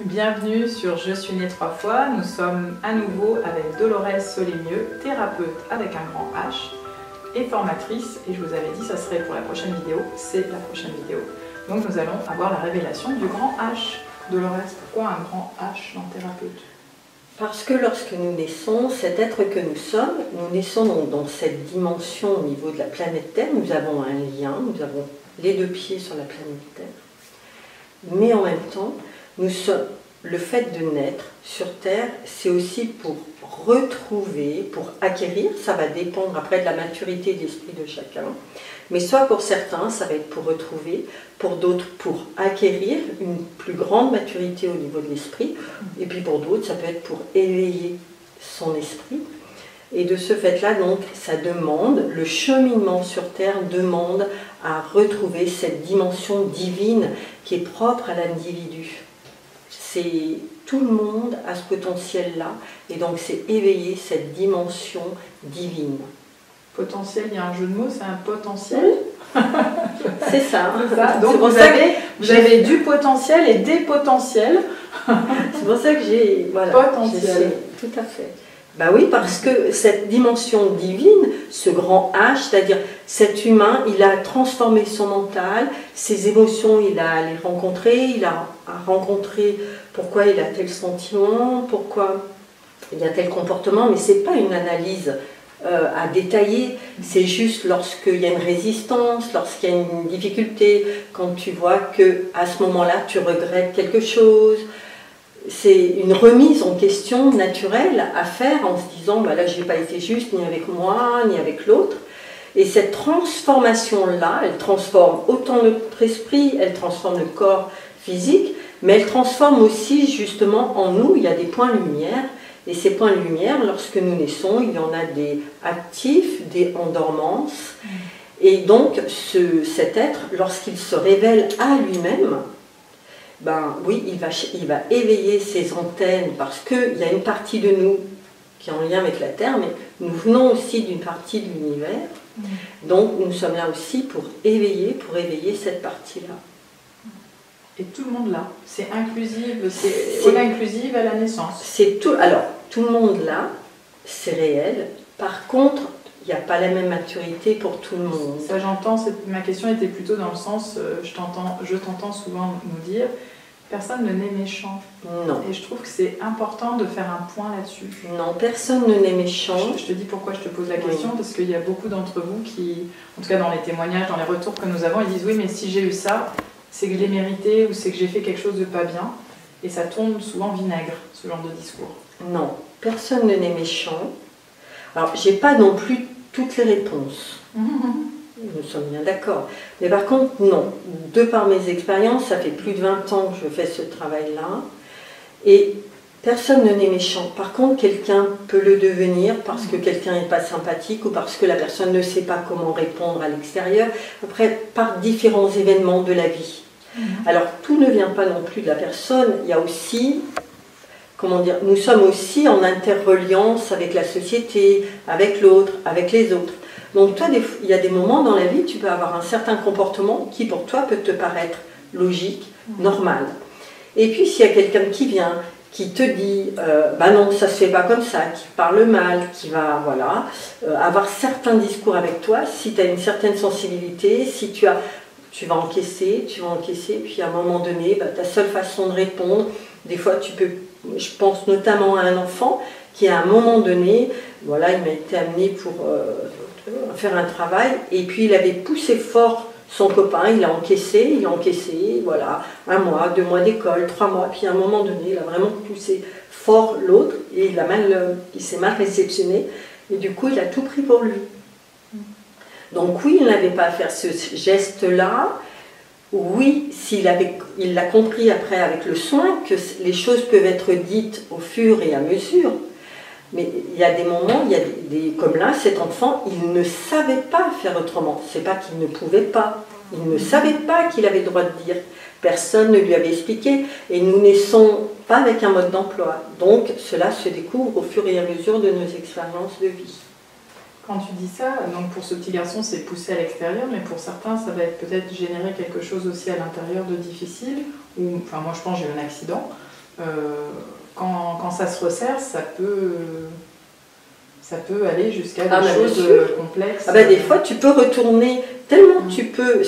Bienvenue sur Je suis née 3 fois. Nous sommes à nouveau avec Dolores Solémieux, thérapeute avec un grand H et formatrice. Et je vous avais dit, ça serait pour la prochaine vidéo. C'est la prochaine vidéo. Donc nous allons avoir la révélation du grand H. Dolores, pourquoi un grand H dans thérapeute? Parce que lorsque nous naissons, cet être que nous sommes, nous naissons dans cette dimension au niveau de la planète Terre. Nous avons un lien, nous avons les deux pieds sur la planète Terre. Mais en même temps, le fait de naître sur Terre, c'est aussi pour retrouver, pour acquérir, ça va dépendre après de la maturité d'esprit de chacun, mais soit pour certains, ça va être pour retrouver, pour d'autres, pour acquérir une plus grande maturité au niveau de l'esprit, et puis pour d'autres, ça peut être pour éveiller son esprit. Et de ce fait-là, donc, ça demande, le cheminement sur Terre demande à retrouver cette dimension divine qui est propre à l'individu. C'est tout le monde a ce potentiel-là, et donc c'est éveiller cette dimension divine. Potentiel, il y a un jeu de mots, c'est un potentiel. C'est ça. Donc vous avez du potentiel et des potentiels. C'est pour ça que j'ai... Voilà, potentiel. Tout à fait. Ben oui, parce que cette dimension divine, ce grand H, c'est-à-dire cet humain, il a transformé son mental, ses émotions, il a les rencontrées, il a rencontré pourquoi il a tel sentiment, pourquoi il a tel comportement, mais ce n'est pas une analyse à détailler, c'est juste lorsqu'il y a une résistance, lorsqu'il y a une difficulté, quand tu vois qu'à ce moment-là, tu regrettes quelque chose. C'est une remise en question naturelle à faire en se disant bah là je n'ai pas été juste ni avec moi ni avec l'autre, et cette transformation-là, elle transforme autant notre esprit, elle transforme le corps physique, mais elle transforme aussi justement en nous, il y a des points lumière, et ces points lumière, lorsque nous naissons, il y en a des actifs, des en dormance, et donc cet être, lorsqu'il se révèle à lui-même, ben oui, il va éveiller ses antennes parce qu'il y a une partie de nous qui est en lien avec la Terre, mais nous venons aussi d'une partie de l'univers. Donc nous sommes là aussi pour éveiller cette partie-là. Et tout le monde là, c'est inclusive, c'est inclusive à la naissance. C'est tout. Alors tout le monde là, c'est réel. Par contre, il n'y a pas la même maturité pour tout le monde. Ça j'entends, ma question était plutôt dans le sens, je t'entends souvent nous dire, personne ne naît méchant. Non. Et je trouve que c'est important de faire un point là-dessus. Non, personne ne naît méchant. Je te dis pourquoi je te pose la question, oui. Parce qu'il y a beaucoup d'entre vous qui, en tout cas dans les témoignages, dans les retours que nous avons, ils disent oui mais si j'ai eu ça, c'est que je l'ai mérité ou c'est que j'ai fait quelque chose de pas bien. Et ça tourne souvent vinaigre, ce genre de discours. Non, personne ne naît méchant. Alors, j'ai pas non plus toutes les réponses. Nous sommes bien d'accord. Mais par contre, non. De par mes expériences, ça fait plus de 20 ans que je fais ce travail-là. Et personne ne naît méchant. Par contre, quelqu'un peut le devenir parce que quelqu'un n'est pas sympathique ou parce que la personne ne sait pas comment répondre à l'extérieur. Après, par différents événements de la vie. Alors, tout ne vient pas non plus de la personne. Il y a aussi... Comment dire, nous sommes aussi en interreliance avec la société, avec l'autre, avec les autres. Donc toi, il y a des moments dans la vie, tu peux avoir un certain comportement qui pour toi peut te paraître logique, normal. Et puis s'il y a quelqu'un qui vient, qui te dit, bah non, ça se fait pas comme ça, qui parle mal, qui va voilà, avoir certains discours avec toi, si tu as une certaine sensibilité, si tu vas encaisser, puis à un moment donné, bah, ta seule façon de répondre, des fois tu peux... Je pense notamment à un enfant qui, à un moment donné, voilà, il m'a été amené pour faire un travail, et puis il avait poussé fort son copain, il a encaissé, voilà, 1 mois, 2 mois d'école, 3 mois, puis à un moment donné, il a vraiment poussé fort l'autre, et il s'est mal réceptionné, et du coup, il a tout pris pour lui. Donc oui, il n'avait pas à faire ce geste-là. Oui, il l'a compris après avec le soin, que les choses peuvent être dites au fur et à mesure. Mais il y a des moments, comme là, cet enfant, il ne savait pas faire autrement. C'est pas qu'il ne pouvait pas. Il ne savait pas qu'il avait le droit de dire. Personne ne lui avait expliqué. Et nous naissons pas avec un mode d'emploi. Donc cela se découvre au fur et à mesure de nos expériences de vie. Quand tu dis ça, donc pour ce petit garçon, c'est poussé à l'extérieur, mais pour certains, ça va être peut-être générer quelque chose aussi à l'intérieur de difficile. Ou, enfin, moi, je pense que j'ai eu un accident. Quand ça se resserre, ça peut aller jusqu'à des bien choses sûr. complexes. Des fois, tu peux retourner tellement tu peux,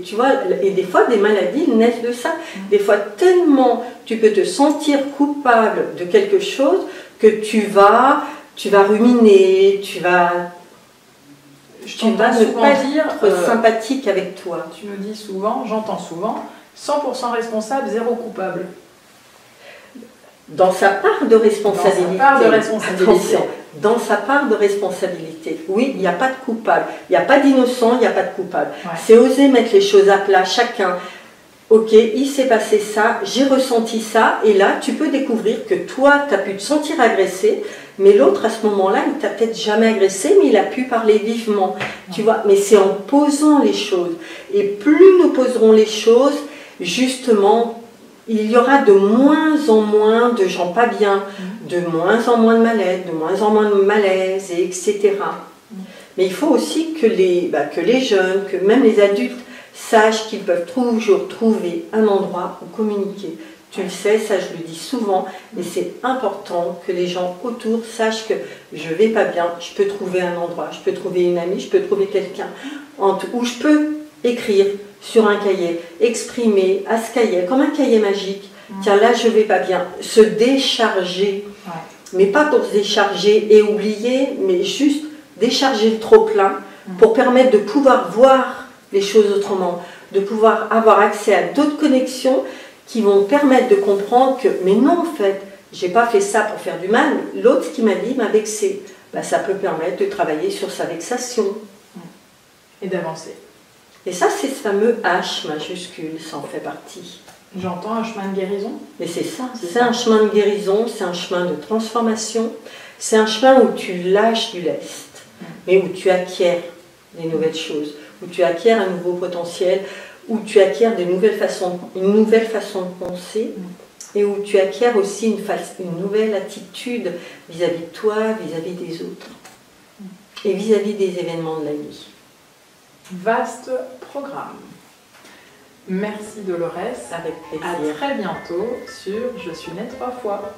tu vois, et des fois, des maladies naissent de ça. Des fois, tellement tu peux te sentir coupable de quelque chose que tu vas ruminer, tu vas ne pas être sympathique avec toi. Tu me dis souvent, j'entends souvent, 100% responsable, 0 coupable. Dans sa part de responsabilité. Dans sa part de responsabilité. Attention, dans sa part de responsabilité. Oui, il n'y a pas de coupable. Il n'y a pas d'innocent, il n'y a pas de coupable. Ouais. C'est oser mettre les choses à plat, chacun. Ok, il s'est passé ça, j'ai ressenti ça, et là, tu peux découvrir que toi, tu as pu te sentir agressé, mais l'autre, à ce moment-là, il t'a peut-être jamais agressé, mais il a pu parler vivement. Tu vois, mais c'est en posant les choses. Et plus nous poserons les choses, justement, il y aura de moins en moins de gens pas bien, de moins en moins de mal-être, de moins en moins de malaise, etc. Mais il faut aussi que les jeunes, que même les adultes, sachent qu'ils peuvent toujours trouver un endroit où communiquer. Tu le sais, ça je le dis souvent, mais c'est important que les gens autour sachent que je ne vais pas bien, je peux trouver un endroit, je peux trouver une amie, je peux trouver quelqu'un où je peux écrire sur un cahier, exprimer à ce cahier, comme un cahier magique. Tiens, là je ne vais pas bien, se décharger, mais pas pour se décharger et oublier, mais juste décharger le trop-plein pour permettre de pouvoir voir les choses autrement, de pouvoir avoir accès à d'autres connexions qui vont permettre de comprendre que, mais non en fait, j'ai pas fait ça pour faire du mal, l'autre ce qui m'a dit m'a vexé. Ça peut permettre de travailler sur sa vexation. Et d'avancer. Et ça, c'est ce fameux H majuscule, ça en fait partie. J'entends un chemin de guérison. Mais c'est ça, c'est un chemin de guérison, c'est un chemin de transformation, c'est un chemin où tu lâches du lest, mais où tu acquiers des nouvelles choses, où tu acquiers un nouveau potentiel, où tu acquiers une nouvelle façon de penser, et où tu acquiers aussi une nouvelle attitude vis-à-vis de toi, vis-à-vis des autres, et vis-à-vis des événements de la vie. Vaste programme. Merci Dolores. Avec plaisir. À très bientôt sur Je suis née 3 fois.